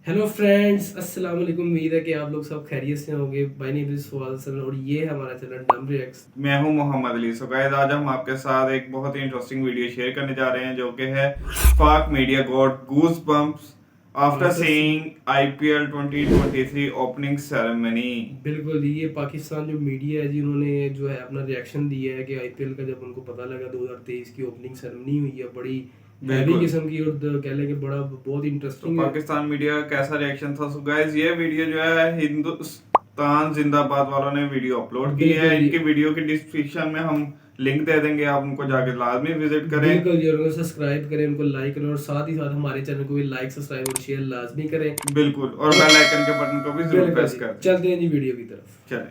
Hello friends, अस्सलाम वालेकुम। उम्मीद है कि आप लोग सब खैरियत से होंगे। My name is Fawad Hassan और ये है हमारा चैनल डम रिएक्ट्स। मैं हूं मोहम्मद अली। सो गाइस, आज हम आपके साथ एक बहुत ही इंटरेस्टिंग वीडियो शेयर करने जा रहे हैं जो कि है पाक मीडिया गॉट गूज bumps after seeing IPL 2023 opening ceremony. बिल्कुल, ये पाकिस्तान जो मीडिया है जी, उन्होंने जो है अपना रिएक्शन दिया है कि आईपीएल का जब उनको पता लगा 2023 की ओपनिंग सेरेमनी हुई है, बड़ी हैवी बिल्कुल। किस्म की और कह लें कि बड़ा बहुत तो इंटरेस्टिंग है। पाकिस्तान मीडिया का कैसा रिएक्शन था? सो गाइस, ये वीडियो जो है हिंदुस्तान जिंदाबाद वालों ने वीडियो अपलोड की है। बिल्कुल इनकी वीडियो की डिस्क्रिप्शन में हम लिंक दे देंगे, आप उनको जाके लाजमी विजिट करें। बिल्कुल जी, और उनको सब्सक्राइब करें, उनको लाइक करें और साथ ही साथ हमारे चैनल को भी लाइक, सब्सक्राइब और शेयर लाजमी करें। बिल्कुल, और बेल आइकन के बटन को भी जरूर बिल्कुल प्रेस जी, कर दें। चलते हैं जी वीडियो की तरफ। चलें।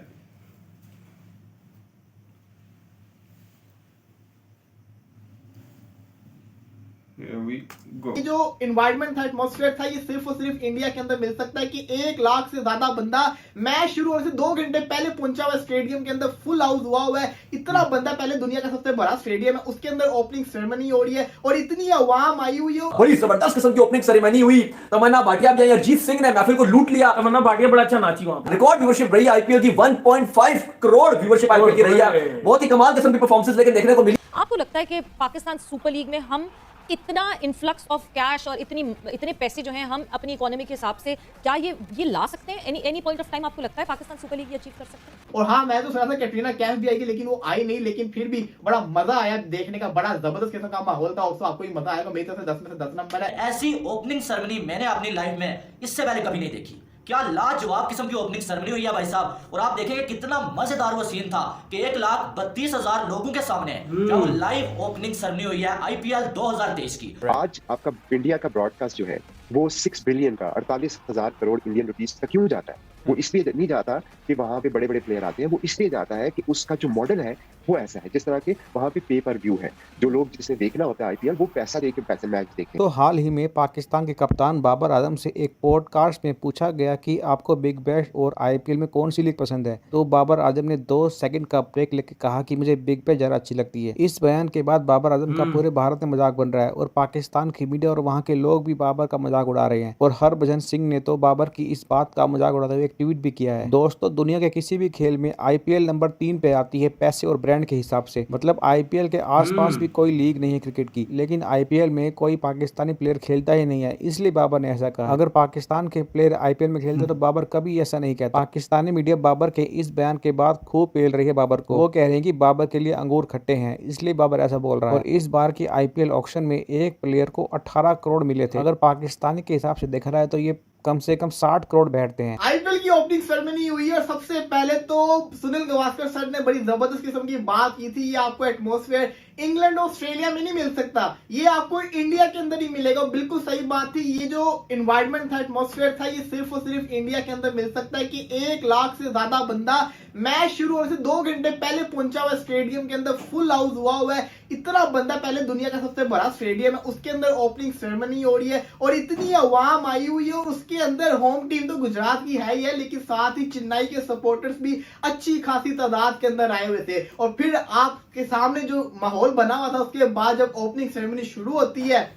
Here we go. ये जो इन्वायरमेंट था, एटमॉस्फेयर था, ये सिर्फ और सिर्फ इंडिया के अंदर मिल सकता है कि 1 लाख से ज्यादा बंदा मैच शुरू होने से 2 घंटे पहले पहुंचा हुआ है स्टेडियम के अंदर। फुल हाउस हुआ है। इतना बंदा, पहले दुनिया का सबसे बड़ा स्टेडियम है, उसके अंदर ओपनिंग सेरेमनी हो रही है और इतनी अवाम आई हुई है। बड़ी जबरदस्त किस्म की ओपनिंग सेरेमनी हुई। तमन्ना भाटिया भी आई, अरिजीत सिंह ने महफिल को लूट लिया। तमन्ना भाटिया बड़ा अच्छा नाची वहां पे। रिकॉर्ड व्यूअरशिप रही आईपीएल की, 1.5 करोड़ व्यूअरशिप आईपीएल की रही है। बहुत ही कमाल किस्म की परफॉर्मेंस लेकिन देखने को मिली। आपको लगता है कि पाकिस्तान सुपर लीग में हम इतना इन्फ्लक्स ऑफ कैश और इतने पैसे जो हैं हम अपनी इकोनॉमी के हिसाब से क्या ये ला सकते हैं? एनी पॉइंट ऑफ टाइम आपको लगता है पाकिस्तान सुपर लीग ये अचीव कर सकते हैं? और हाँ, मैं तो सुना था कैटरीना कैफ भी आएगी, लेकिन वो आई नहीं। लेकिन फिर भी बड़ा मजा आया देखने का, बड़ा जबरदस्त किस्म का माहौल था। उसको आपको भी मजा आएगा। मेरी तरफ से 10 में से 10 नंबर है। ऐसी ओपनिंग सेरेमनी मैंने अपनी लाइफ में इससे पहले कभी नहीं देखी। क्या लाजवाब किस्म की ओपनिंग सेरेमनी हुई है भाई साहब। और आप देखेंगे कितना मजेदार वो सीन था कि 1,32,000 लोगों के सामने क्या वो लाइव ओपनिंग सेरेमनी हुई है आईपीएल 2023 की। आज आपका इंडिया का ब्रॉडकास्ट जो है वो 6 बिलियन का 48,000 करोड़ इंडियन रुपीस का क्यों जाता है? वो इसलिए नहीं जाता कि वहां पे बड़े बड़े प्लेयर आते हैं, वो इसलिए जाता है कि उसका जो मॉडल है वो ऐसा है, जिस तरह के वहां पे पे पर व्यू है। जो लोग जिसे देखना होता है आईपीएल, वो पैसा दे के पैसे मैच देखते हैं। तो हाल ही में पाकिस्तान के कप्तान बाबर आजम से एक पॉडकास्ट में पूछा गया कि आपको बिग बैश और आईपीएल में कौन सी लीग पसंद है, तो बाबर आजम ने 2 सेकंड का ब्रेक लेकर कहा कि मुझे बिग बैश ज्यादा अच्छी लगती है। इस बयान के बाद बाबर आजम का पूरे भारत में मजाक बन रहा है और पाकिस्तान की मीडिया और वहाँ के लोग भी बाबर का मजाक उड़ा रहे हैं। और हरभजन सिंह ने तो बाबर की इस बात का मजाक उड़ाते हुए एक ट्वीट भी किया है। दोस्तों, दुनिया के किसी भी खेल में आईपीएल नंबर 3 पे आती है पैसे और ब्रांड के हिसाब से। मतलब आईपीएल के आसपास भी कोई लीग नहीं है क्रिकेट की, लेकिन आईपीएल में कोई पाकिस्तानी प्लेयर खेलता ही नहीं है, इसलिए बाबर ने ऐसा कहा। अगर पाकिस्तान के प्लेयर आईपीएल में खेलते तो बाबर कभी ऐसा नहीं कहता। पाकिस्तानी मीडिया बाबर के इस बयान के बाद खूब पेल रही है बाबर को। वो कह रहे हैं कि बाबर के लिए अंगूर खट्टे हैं, इसलिए बाबर ऐसा बोल रहा है। और इस बार की आईपीएल ऑक्शन में एक प्लेयर को 18 करोड़ मिले थे। अगर पाकिस्तानी के हिसाब से देखा जाए तो ये कम से कम 60 करोड़ बैठते हैं। आईपीएल की ओपनिंग सेरेमनी हुई है और सबसे पहले तो सुनील गावस्कर सर ने बड़ी जबरदस्त किस्म की बात की थी। ये आपको एटमॉस्फेयर इंग्लैंड और ऑस्ट्रेलिया में नहीं मिल सकता, ये आपको इंडिया के अंदर ही मिलेगा। बिल्कुल सही बात थी। ये जो इन्वायरमेंट था, एटमॉस्फेयर था, ये सिर्फ और सिर्फ इंडिया के अंदर मिल सकता है कि 1 लाख से ज्यादा बंदा मैच शुरू होने से 2 घंटे पहले पहुंचा हुआ स्टेडियम के अंदर। फुल हाउस हुआ है। इतना बंदा, पहले दुनिया का सबसे बड़ा स्टेडियम है, उसके अंदर ओपनिंग सेरेमनी हो रही है और इतनी अवाम आई हुई है। और उसके अंदर होम टीम तो गुजरात की है ही है, लेकिन साथ ही चेन्नई के सपोर्टर्स भी अच्छी खासी तादाद के अंदर आए हुए थे। और फिर आपके सामने जो माहौल बना हुआ था, उसके बाद जब ओपनिंग सेरेमनी शुरू होती है,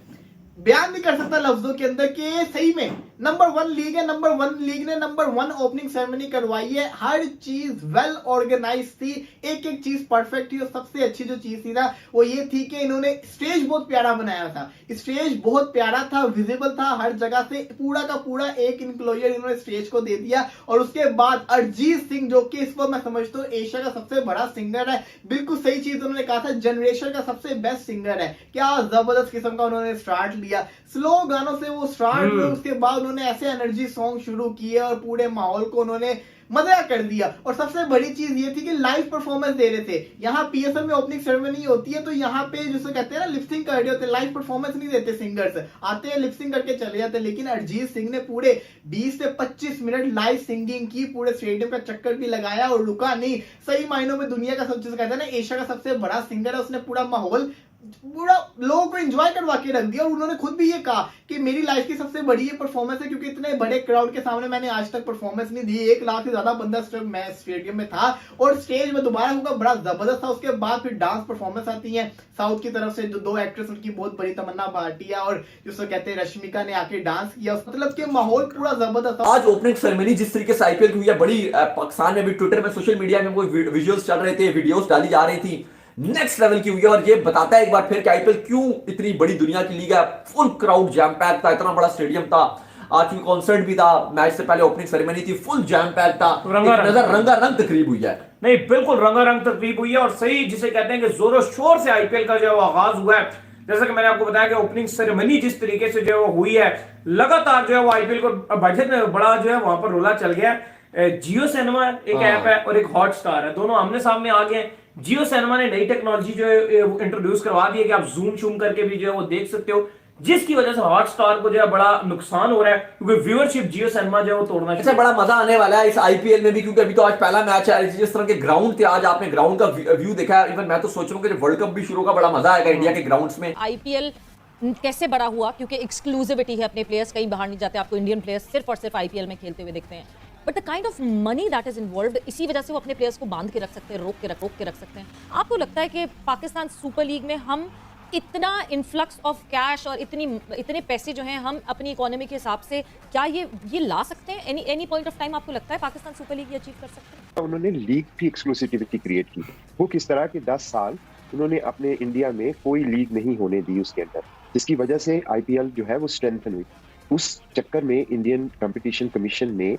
बयान नहीं कर सकता लफ्जों के अंदर कि सही में नंबर 1 लीग है। नंबर 1 लीग ने नंबर 1 ओपनिंग सेरेमनी करवाई है। हर चीज वेल ऑर्गेनाइज थी, एक एक चीज परफेक्ट थी। और सबसे अच्छी जो चीज थी ना, वो ये थी कि इन्होंने स्टेज बहुत प्यारा बनाया था। स्टेज बहुत प्यारा था, विजिबल था हर जगह से। पूरा का पूरा एक इंक्लोजर इन्होंने स्टेज को दे दिया। और उसके बाद अरिजीत सिंह, जो कि इस वक्त मैं समझता हूँ एशिया का सबसे बड़ा सिंगर है, बिल्कुल सही चीज उन्होंने कहा था, जनरेशन का सबसे बेस्ट सिंगर है। क्या जबरदस्त किस्म का उन्होंने स्टार्ट लिया, स्लो गानों से वो स्टार्ट हुए। उसके बाद उन्होंने ऐसे एनर्जी सॉन्ग शुरू किए और पूरे माहौल को उन्होंने मजा कर दिया। और सबसे बड़ी चीज ये थी कि लाइव परफॉर्मेंस दे रहे थे। यहाँ पीएसएल में ओपनिंग सेरेमनी होती है तो यहाँ पे जिसे कहते हैं ना, लिपसिंग कर रहे होते, लाइव परफॉर्मेंस नहीं देते। सिंगर्स आते हैं, लिपसिंग करके चले जाते हैं। लेकिन अरिजीत सिंह ने पूरे 20 से 25 मिनट लाइव सिंगिंग की, पूरे स्टेडियम का चक्कर भी लगाया और रुका नहीं। सही मायनों में दुनिया का सबसे कहते हैं ना, एशिया का सबसे बड़ा सिंगर है। उसने पूरा माहौल पूरा लोगों को एंजॉय करवा के रख दिया। और उन्होंने खुद भी ये कहा कि मेरी लाइफ की सबसे बड़ी ये परफॉर्मेंस है, क्योंकि इतने बड़े क्राउड के सामने मैंने आज तक परफॉर्मेंस नहीं दी। 1 लाख से ज्यादा बंदा मैं स्टेडियम में था और स्टेज में दोबारा होगा बड़ा जबरदस्त था। उसके बाद फिर डांस परफॉर्मेंस आती है साउथ की तरफ से, जो 2 एक्ट्रेस उनकी बहुत बड़ी तमन्ना भाटिया और जिसको कहते हैं रश्मिका ने आके डांस किया। मतलब कि माहौल पूरा जबरदस्त था। आज ओपनिंग सेरेमनी जिस तरीके से आईपीएल की हुई है, बड़ी पाकिस्तान में भी ट्विटर में सोशल मीडिया में वो विजुअल्स चल रहे थे, वीडियोस डाली जा रही थी, नेक्स्ट लेवल की हुई है। और ये बताता है एक बार फिर कि आईपीएल क्यों इतनी बड़ी दुनिया की लीग है। फुल क्राउड जैम पैक था, इतना बड़ा स्टेडियम था, आज की कॉन्सर्ट भी था, मैच से पहले ओपनिंग सेरेमनी थी, फुल जैम पैक था, रंगारंग तकरीब हुई है। नहीं, बिल्कुल रंगारंग तकरीब हुई है और सही जिसे कहते हैं कि जोरों शोर से आईपीएल का जो है वो आगाज हुआ है। जैसा कि मैंने आपको बताया कि ओपनिंग सेरेमनी जिस तरीके से जो है वो हुई है, लगातार जो है वो आईपीएल को बजट में बड़ा जो है वहां पर रोला चल गया। जियो सिनेमा एक ऐप है और एक हॉटस्टार है, दोनों आमने सामने आ गए। जियो सिनेमा ने नई टेक्नोलॉजी जो है इंट्रोड्यूस करवा दी है कि आप जूम शूम करके भी जो है वो देख सकते हो, जिसकी वजह से हॉटस्टार को जो है बड़ा नुकसान हो रहा है, क्योंकि व्यूअरशिप जियो सिनेमा जो है वो तोड़ना अच्छा, बड़ा मजा आने वाला है इस आईपीएल में भी, क्योंकि अभी तो आज पहला मैच है। जिस तरह के ग्राउंड थे आज, आपने ग्राउंड का व्यू देखा है। इवन मैं तो सोच रहा हूँ कि वर्ल्ड कप भी शुरू होगा, बड़ा मजा आएगा इंडिया के ग्राउंड्स में। आईपीएल कैसे बड़ा हुआ, क्योंकि एक्सक्लूसिविटी है, अपने प्लेयर्स कहीं बाहर नहीं जाते, आपको इंडियन प्लेयर्स सिर्फ और सिर्फ आईपीएल में खेलते हुए दिखते हैं। But the kind of money that is involved, इसी वजह से वो अपने प्लेयर्स को बांध के रख सकते हैं, रोक के रख सकते हैं। आपको लगता है कि पाकिस्तान सुपर लीग में हम इतना इन्फ्लक्स ऑफ कैश और इतने पैसे जो हैं हम अपनी इकोनॉमी के हिसाब से क्या ये ला सकते हैं? एनी पॉइंट ऑफ टाइम आपको लगता है पाकिस्तान सुपर लीग ये अचीव कर सकते हैं? उन्होंने लीग की एक्सक्लूसिविटी क्रिएट की। वो किस तरह के 10 साल उन्होंने अपने इंडिया में कोई लीग नहीं होने दी उसके अंदर, जिसकी वजह से आईपीएल जो है वो स्ट्रेंथन हुई। उस चक्कर में इंडियन कंपटीशन कमीशन ने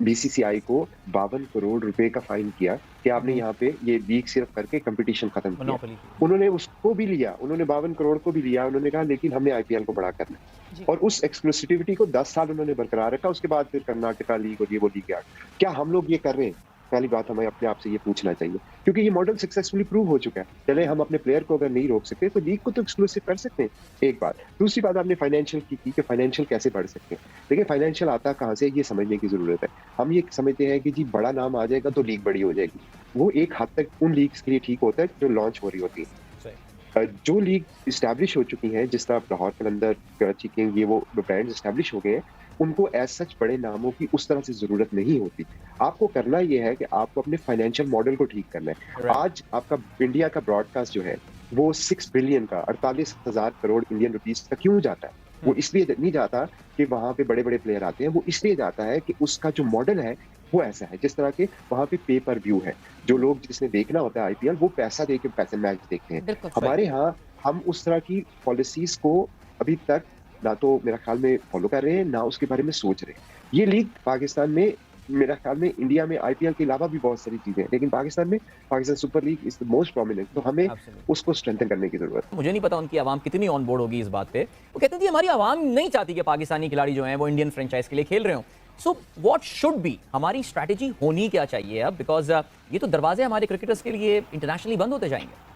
बीसीसीआई को 52 करोड़ रुपए का फाइन किया कि आपने यहाँ पे ये लीग सिर्फ करके कंपटीशन खत्म किया। उन्होंने उसको भी लिया, उन्होंने 52 करोड़ को भी लिया। उन्होंने कहा लेकिन हमने आईपीएल को बड़ा करना है, और उस एक्सक्लूसिविटी को 10 साल उन्होंने बरकरार रखा। उसके बाद फिर कर्नाटका लीग और ये वो लीग आ। क्या हम लोग ये कर रहे हैं? पहली बात हमें अपने आप से ये पूछना चाहिए, क्योंकि ये मॉडल सक्सेसफुली प्रूव हो चुका है। चले हम अपने प्लेयर को अगर नहीं रोक सकते तो लीग को तो एक्सक्लूसिव कर सकते हैं, एक बात। दूसरी बात आपने फाइनेंशियल की कि फाइनेंशियल कैसे बढ़ सकते हैं। देखिए फाइनेंशियल आता कहाँ से, ये समझने की जरूरत है। हम ये समझते हैं कि जी बड़ा नाम आ जाएगा तो लीग बड़ी हो जाएगी। वो एक हद तक उन लीग्स के लिए ठीक होता है जो लॉन्च हो रही होती है। जो लीग इस्टेब्लिश हो चुकी हैं, जिस तरह लाहौर कलंदर, कराची किंग, ये वो ब्रांड्स इस्टेब्लिश हो गए हैं, उनको एज सच बड़े नामों की उस तरह से जरूरत नहीं होती। आपको करना यह है कि आपको अपने फाइनेंशियल मॉडल को ठीक करना है। आज आपका इंडिया का ब्रॉडकास्ट जो है वो 6 बिलियन का 48,000 करोड़ इंडियन रुपीस का क्यों जाता है? वो इसलिए नहीं जाता कि वहां पे बड़े बड़े प्लेयर आते हैं, वो इसलिए जाता है कि उसका जो मॉडल है वो ऐसा है, जिस तरह के वहां पे पे पर व्यू है। जो लोग जिसने देखना होता है आईपीएल, वो पैसा दे के पैसे मैच देखते हैं। हमारे यहाँ हम उस तरह की पॉलिसीज को अभी तक ना तो मेरा ख्याल में फॉलो कर रहे हैं, ना उसके बारे में सोच रहे हैं। ये लीग पाकिस्तान में, मेरा ख्याल में इंडिया में आईपीएल के अलावा भी बहुत सारी चीजें हैं, लेकिन पाकिस्तान में Pakistan super league is the most prominent. तो हमें उसको स्ट्रेंथन करने की जरूरत है। मुझे नहीं पता उनकी आवाम कितनी ऑन बोर्ड होगी इस बात पे। वो कहते हैं हमारी आवाम नहीं चाहती कि पाकिस्तानी खिलाड़ी जो हैं वो इंडियन फ्रेंचाइज के लिए खेल रहे हो। सो व्हाट शुड बी, हमारी स्ट्रैटेजी होनी क्या चाहिए अब? बिकॉज ये तो दरवाजे हमारे क्रिकेटर्स के लिए इंटरनेशनली बंद होते जाएंगे।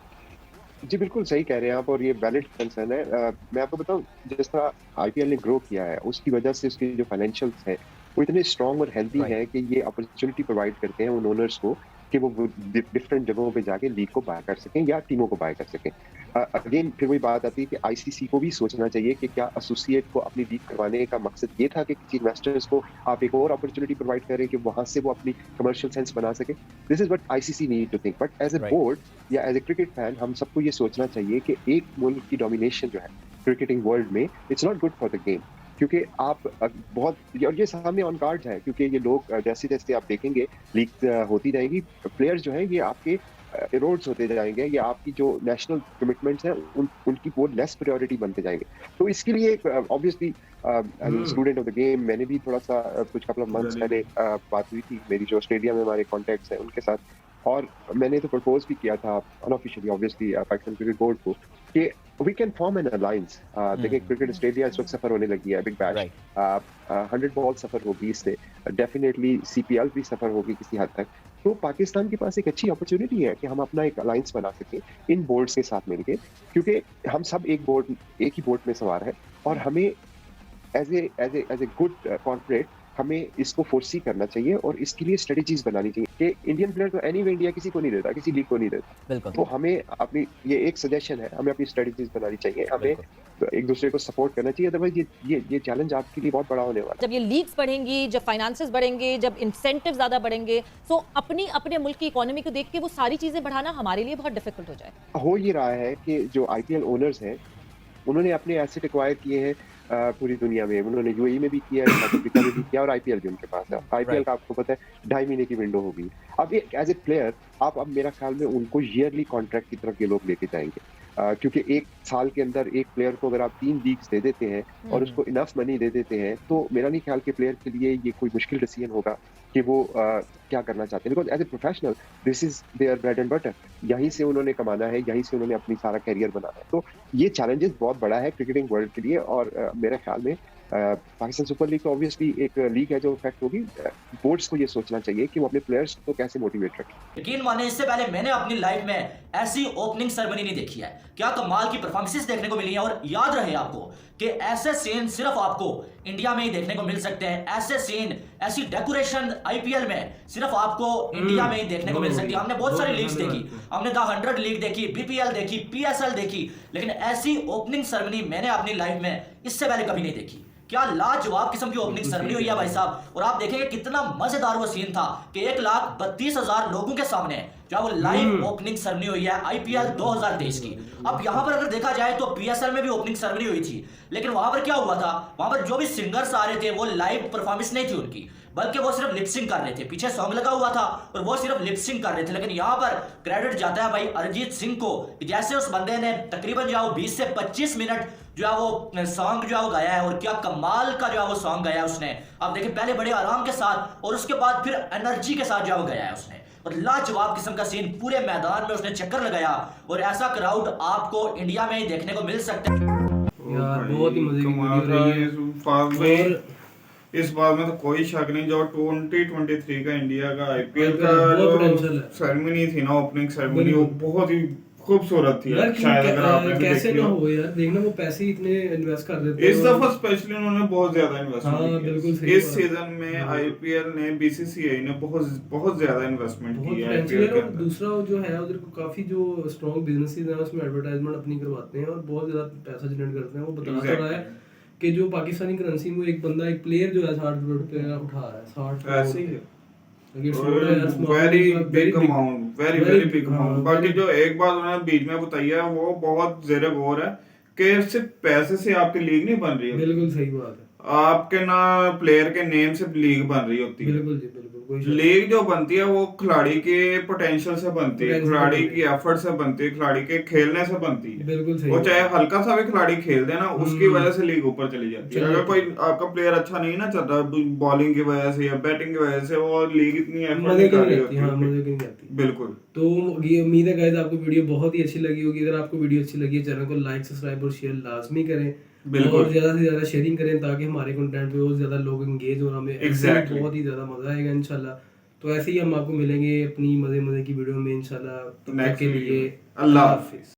जी बिल्कुल सही कह रहे हैं आप, और ये वैलिड कंसर्न है। मैं आपको बताऊं, जिस तरह आईपीएल ने ग्रो किया है उसकी वजह से उसके जो फाइनेंशियल्स है वो इतने स्ट्रॉन्ग और हेल्दी है कि ये अपॉर्चुनिटी प्रोवाइड करते हैं उन ओनर्स को कि वो डिफरेंट जगहों पे जाके लीग को बाय कर सकें या टीमों को बाय कर सकें। अगेन फिर वही बात आती है कि आईसीसी को भी सोचना चाहिए कि क्या एसोसिएट को अपनी लीग करवाने का मकसद ये था कि किसी इन्वेस्टर्स को आप एक और अपॉर्चुनिटी प्रोवाइड करें कि वहां से वो अपनी कमर्शियल सेंस बना सके। This is what ICC need to think. But as a board या एज ए क्रिकेट फैन हम सबको ये सोचना चाहिए कि एक मुल्क की डोमिनेशन जो है क्रिकेटिंग वर्ल्ड में, it's not good for the game. क्योंकि आप बहुत, और ये सामने ऑन कार्ड है, क्योंकि ये लोग जैसे जैसे आप देखेंगे लीग होती जाएगी, प्लेयर्स जो हैं ये आपके इरोड्स होते जाएंगे, या आपकी जो नेशनल कमिटमेंट्स हैं उनकी बहुत लेस प्रायोरिटी बनते जाएंगे। तो इसके लिए obviously student of the game, मैंने भी थोड़ा सा कुछ कपल ऑफ मंथ्स पहले बात हुई थी मेरी जो ऑस्ट्रेलिया में हमारे कॉन्टैक्ट्स हैं उनके साथ, और मैंने तो प्रपोज भी किया था unofficially obviously Pakistan cricket board को कि we can form an alliance. देखिए क्रिकेट ऑस्ट्रेलिया इस वक्त सफर होने लगी है, बिग बैश 100 बॉल सफर होगी, इससे डेफिनेटली सीपीएल भी सफर होगी किसी हद तक। तो पाकिस्तान के पास एक अच्छी अपॉर्चुनिटी है कि हम अपना एक अलायंस बना सकें इन बोर्ड्स के साथ मिलके, क्योंकि हम सब एक ही बोर्ड में सवार है, और हमें एज ए गुड कॉर्पोरेट हमें इसको फोर्सी करना चाहिए और इसके लिए स्ट्रेटेजीज बनानी चाहिए कि इंडियन प्लेयर तो एनी इंडिया किसी को नहीं देता, किसी लीग को नहीं देता। बिल्कुल। तो हमें अपनी ये एक सजेशन है, हमें अपनी स्ट्रेटेजीज बनानी चाहिए, हमें एक दूसरे को सपोर्ट करना चाहिए। अदरवाइज ये चैलेंज आपके लिए बहुत बड़ा होने वाला है। जब ये लीग्स बढ़ेंगी, जब फाइनेंसेस बढ़ेंगे, जब इंसेंटिव ज्यादा बढ़ेंगे, तो अपने मुल्क की इकोनॉमी को देख के वो सारी चीजें बढ़ाना हमारे लिए बहुत डिफिकल्ट हो जाए। हो ये रहा है कि जो आईपीएल ओनर्स हैं उन्होंने अपने एसेट एक्वायर किए हैं पूरी दुनिया में। उन्होंने यूएई में भी किया है, साउथ अफ्रीका में भी किया और आईपीएल भी उनके पास है। आईपीएल का आपको पता है 2.5 महीने की विंडो होगी। अब ये एज ए प्लेयर आप अब मेरा ख्याल में उनको ईयरली कॉन्ट्रैक्ट की तरफ ये लोग लेके जाएंगे, क्योंकि एक साल के अंदर एक प्लेयर को अगर आप 3 लीग्स दे देते हैं और उसको इनफ मनी दे देते हैं तो मेरा नहीं ख्याल के प्लेयर के लिए ये कोई मुश्किल डिसीजन होगा कि वो क्या करना चाहते हैं। Because as a professional this is their bread and butter, यहीं से उन्होंने कमाना है, यहीं से उन्होंने अपनी सारा कैरियर बनाना है। तो ये चैलेंजेस बहुत बड़ा है क्रिकेटिंग वर्ल्ड के लिए। और मेरे ख्याल में पाकिस्तान सुपर लीग तो ऑब्वियसली एक लीग है जो इफेक्ट होगी। बोर्ड्स को ये सोचना चाहिए कि वो अपने प्लेयर्स को कैसे मोटिवेट रखें। यकीन माने इससे पहले मैंने अपनी लाइफ में ऐसी ओपनिंग सेरेमनी नहीं देखी है। क्या कमाल की परफॉर्मेंसेस देखने को मिली है। और याद रहे आपको कि ऐसे सीन सिर्फ आपको इंडिया में ही देखने को मिल सकते हैं। ऐसे सीन, ऐसी डेकोरेशन आईपीएल में सिर्फ आपको इंडिया में ही देखने को मिल सकती है। हमने बहुत सारी लीग्स देखी, हमने द 100 लीग देखी, बीपीएल देखी, पीएसएल देखी, लेकिन ऐसी ओपनिंग सेरेमनी मैंने अपनी लाइफ में इससे पहले कभी नहीं देखी। क्या लाजवाब किस्म की ओपनिंग सेरेमनी हुई है भाई साहब। और आप देखेंगे कितना मजेदार वो सीन था कि 1,32,000 लोगों के सामने जो वो लाइव ओपनिंग सेरेमनी हुई है आईपीएल 2023 की। अब यहां पर अगर देखा जाए तो पीएसएल में भी ओपनिंग सेरेमनी हुई थी, लेकिन वहां पर क्या हुआ था, वहां पर जो भी सिंगर्स आ रहे थे वो लाइव परफॉर्मेंस नहीं थी उनकी, बल्कि वो सिर्फ लिपसिंग कर रहे थे। पीछे सॉन्ग लगा हुआ था और वो सिर्फ लिपसिंग कर रहे थे। लेकिन यहाँ पर क्रेडिट जाता है भाई अरिजीत सिंह को, जैसे उस बंदे ने तकरीबन जो 20 से 25 मिनट जो है वो सॉन्ग जो है वो गाया है। और क्या कमाल का जो है वो सॉन्ग गाया है उसने। अब देखिए पहले बड़े आराम के साथ और उसके बाद फिर एनर्जी के साथ जो है वो गाया है उसने। और लाजवाब किस्म का सीन, पूरे मैदान में उसने चक्कर लगाया। और ऐसा क्राउड आपको इंडिया में ही देखने को मिल सकता है। यार बहुत ही मजे की वीडियो रही है। और इस बात में तो कोई शक नहीं, जो 2023 का इंडिया का आईपीएल का जो सेरेमनी थी ना, ओपनिंग सेरेमनी, वो बहुत ही खूबसूरत थी। यार शायद अगर आपने कैसे देखी ना हो हो यार, देखना वो पैसे इतने इन्वेस्ट कर देते हैं इस दफा स्पेशली उन्होंने बहुत ज्यादा इन्वेस्टमेंट हाँ, बिल्कुल सही इस बात। सीजन में आईपीएल ने बीसीसीआई ने बहुत ज्यादा इन्वेस्टमेंट बहुत की है potential आईपीएल है। के और अंदर। दूसरा जो है उधर को काफी जो स्ट्रॉन्ग बिजनेसेस हैं उसमें एडवर्टाइजमेंट अपनी करवाते हैं और बहुत ज्यादा पैसा जनरेट करते हैं। वो बता रहा है कि जो पाकिस्तानी करेंसी में एक बंदा, एक प्लेयर जो है 60 करोड़ रुपया उठा रहा है। 60 ऐसे ही है, very very big amount, very big amount. बाकी हाँ, जो एक बात उन्होंने बीच में बताई है वो बहुत ज़ेरे गौर है कि सिर्फ पैसे से आपकी लीग नहीं बन रही होती। बिल्कुल सही बात है। आपके ना प्लेयर के नेम से लीग बन रही होती है। बिल्कुल जी, बिल्कुल कोई शक लीग जो बनती है वो खिलाड़ी के पोटेंशियल से बनती है, Potential खिलाड़ी से की एफर्ट से बनती है, खिलाड़ी के खेलने से बनती है। बिल्कुल सही वो बात चाहे है। हल्का सा भी खिलाड़ी खेल दे ना, उसकी वजह से लीग ऊपर चली जाती है। चली अगर जाती कोई आपका प्लेयर अच्छा नहीं ना चल रहा बॉलिंग की वजह से या बैटिंग की वजह से, वो लीग इतनी एफर्ट मजे नहीं की कर नहीं रही आती, हाँ होती। मजे की नहीं आती। बिल्कुल। तो ये उम्मीद है गाइस आपको वीडियो बहुत ही अच्छी लगी होगी। अगर आपको वीडियो अच्छी लगी है चैनल को लाइक, सब्सक्राइब और शेयर लाजमी करें। बिल्कुल। और ज्यादा से ज्यादा शेयरिंग करें ताकि हमारे कंटेंट पे और ज्यादा लोग एंगेज हो, हमें Exactly. बहुत ही ज्यादा मजा आएगा इंशाल्लाह। तो ऐसे ही हम आपको मिलेंगे अपनी मजे की वीडियो में इंशाल्लाह। तब तक के लिए अल्लाह हाफिज।